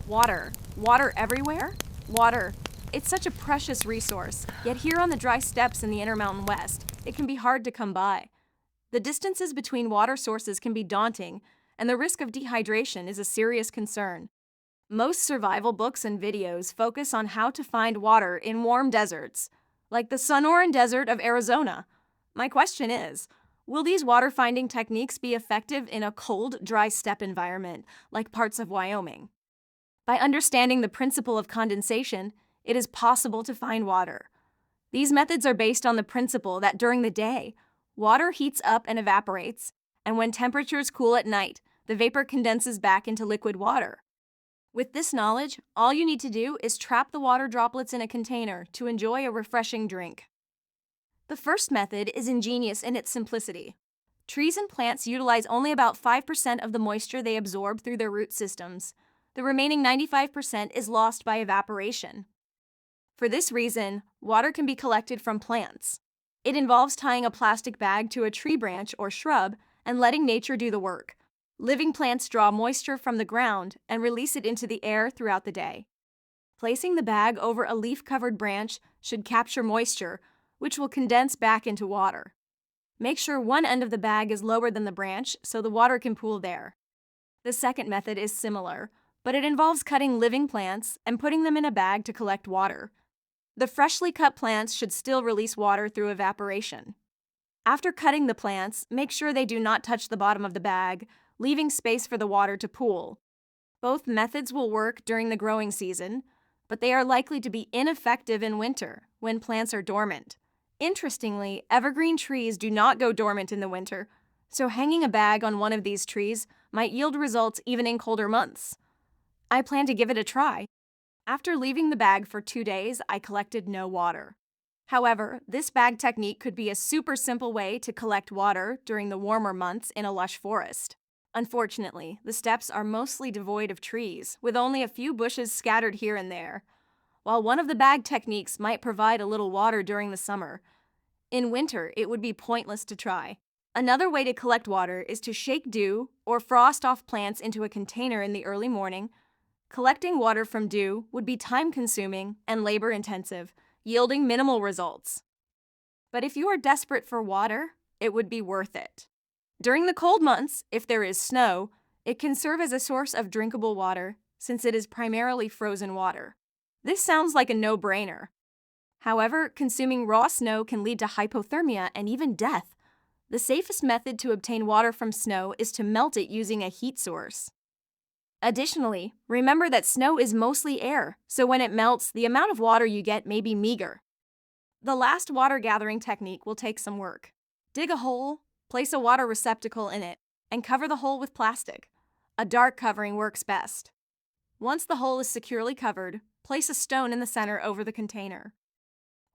Water. Water everywhere? Water. It's such a precious resource, yet here on the dry steppes in the Intermountain West, it can be hard to come by. The distances between water sources can be daunting, and the risk of dehydration is a serious concern. Most survival books and videos focus on how to find water in warm deserts, like the Sonoran Desert of Arizona. My question is, will these water-finding techniques be effective in a cold, dry steppe environment, like parts of Wyoming? By understanding the principle of condensation, it is possible to find water. These methods are based on the principle that during the day, water heats up and evaporates, and when temperatures cool at night, the vapor condenses back into liquid water. With this knowledge, all you need to do is trap the water droplets in a container to enjoy a refreshing drink. The first method is ingenious in its simplicity. Trees and plants utilize only about 5% of the moisture they absorb through their root systems. The remaining 95% is lost by evaporation. For this reason, water can be collected from plants. It involves tying a plastic bag to a tree branch or shrub and letting nature do the work. Living plants draw moisture from the ground and release it into the air throughout the day. Placing the bag over a leaf-covered branch should capture moisture, which will condense back into water. Make sure one end of the bag is lower than the branch so the water can pool there. The second method is similar, but it involves cutting living plants and putting them in a bag to collect water. The freshly cut plants should still release water through evaporation. After cutting the plants, make sure they do not touch the bottom of the bag, leaving space for the water to pool. Both methods will work during the growing season, but they are likely to be ineffective in winter when plants are dormant. Interestingly, evergreen trees do not go dormant in the winter, so hanging a bag on one of these trees might yield results even in colder months. I plan to give it a try. After leaving the bag for 2 days, I collected no water. However, this bag technique could be a super simple way to collect water during the warmer months in a lush forest. Unfortunately, the steppes are mostly devoid of trees, with only a few bushes scattered here and there. While one of the bag techniques might provide a little water during the summer, in winter it would be pointless to try. Another way to collect water is to shake dew or frost off plants into a container in the early morning. Collecting water from dew would be time-consuming and labor-intensive, yielding minimal results. But if you are desperate for water, it would be worth it. During the cold months, if there is snow, it can serve as a source of drinkable water since it is primarily frozen water. This sounds like a no-brainer. However, consuming raw snow can lead to hypothermia and even death. The safest method to obtain water from snow is to melt it using a heat source. Additionally, remember that snow is mostly air, so when it melts, the amount of water you get may be meager. The last water gathering technique will take some work. Dig a hole, place a water receptacle in it, and cover the hole with plastic. A dark covering works best. Once the hole is securely covered, place a stone in the center over the container.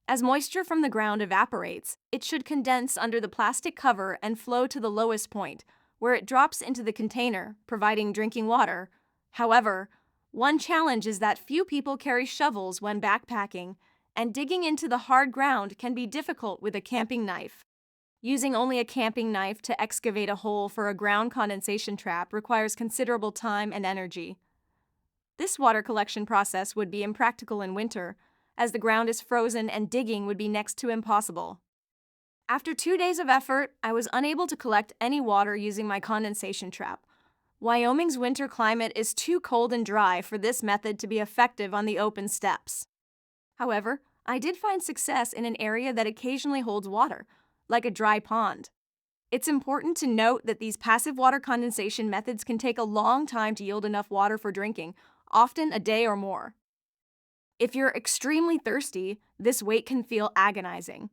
As moisture from the ground evaporates, it should condense under the plastic cover and flow to the lowest point, where it drops into the container, providing drinking water. However, one challenge is that few people carry shovels when backpacking, and digging into the hard ground can be difficult with a camping knife. Using only a camping knife to excavate a hole for a ground condensation trap requires considerable time and energy. This water collection process would be impractical in winter, as the ground is frozen and digging would be next to impossible. After 2 days of effort, I was unable to collect any water using my condensation trap. Wyoming's winter climate is too cold and dry for this method to be effective on the open steppes. However, I did find success in an area that occasionally holds water, like a dry pond. It's important to note that these passive water condensation methods can take a long time to yield enough water for drinking, often a day or more. If you're extremely thirsty, this wait can feel agonizing.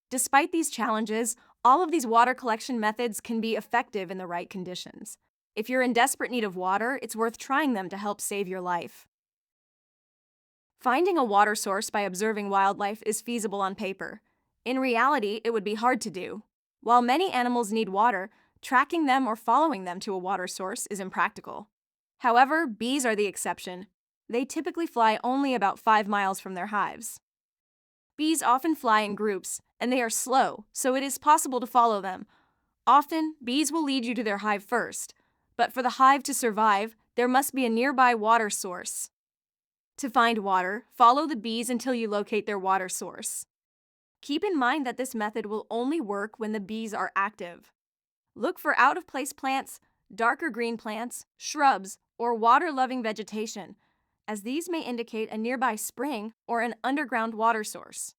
Despite these challenges, all of these water collection methods can be effective in the right conditions. If you're in desperate need of water, it's worth trying them to help save your life. Finding a water source by observing wildlife is feasible on paper. In reality, it would be hard to do. While many animals need water, tracking them or following them to a water source is impractical. However, bees are the exception. They typically fly only about 5 miles from their hives. Bees often fly in groups, and they are slow, so it is possible to follow them. Often, bees will lead you to their hive first, but for the hive to survive, there must be a nearby water source. To find water, follow the bees until you locate their water source. Keep in mind that this method will only work when the bees are active. Look for out-of-place plants, darker green plants, shrubs, or water-loving vegetation, as these may indicate a nearby spring or an underground water source.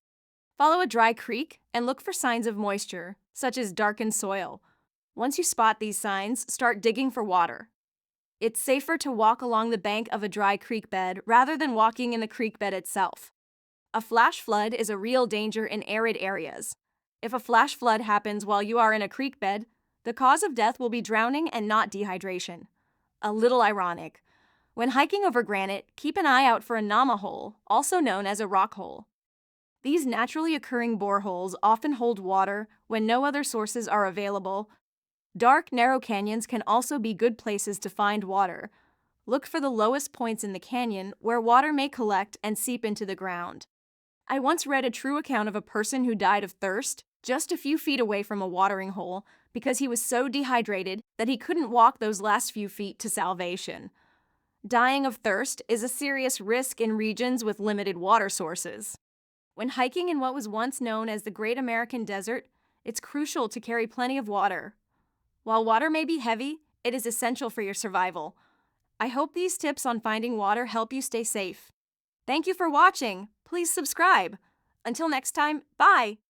Follow a dry creek and look for signs of moisture, such as darkened soil. Once you spot these signs, start digging for water. It's safer to walk along the bank of a dry creek bed rather than walking in the creek bed itself. A flash flood is a real danger in arid areas. If a flash flood happens while you are in a creek bed, the cause of death will be drowning and not dehydration. A little ironic. When hiking over granite, keep an eye out for a nama hole, also known as a rock hole. These naturally occurring boreholes often hold water when no other sources are available. Dark, narrow canyons can also be good places to find water. Look for the lowest points in the canyon where water may collect and seep into the ground. I once read a true account of a person who died of thirst just a few feet away from a watering hole because he was so dehydrated that he couldn't walk those last few feet to salvation. Dying of thirst is a serious risk in regions with limited water sources. When hiking in what was once known as the Great American Desert, it's crucial to carry plenty of water. While water may be heavy, it is essential for your survival. I hope these tips on finding water help you stay safe. Thank you for watching. Please subscribe. Until next time, bye!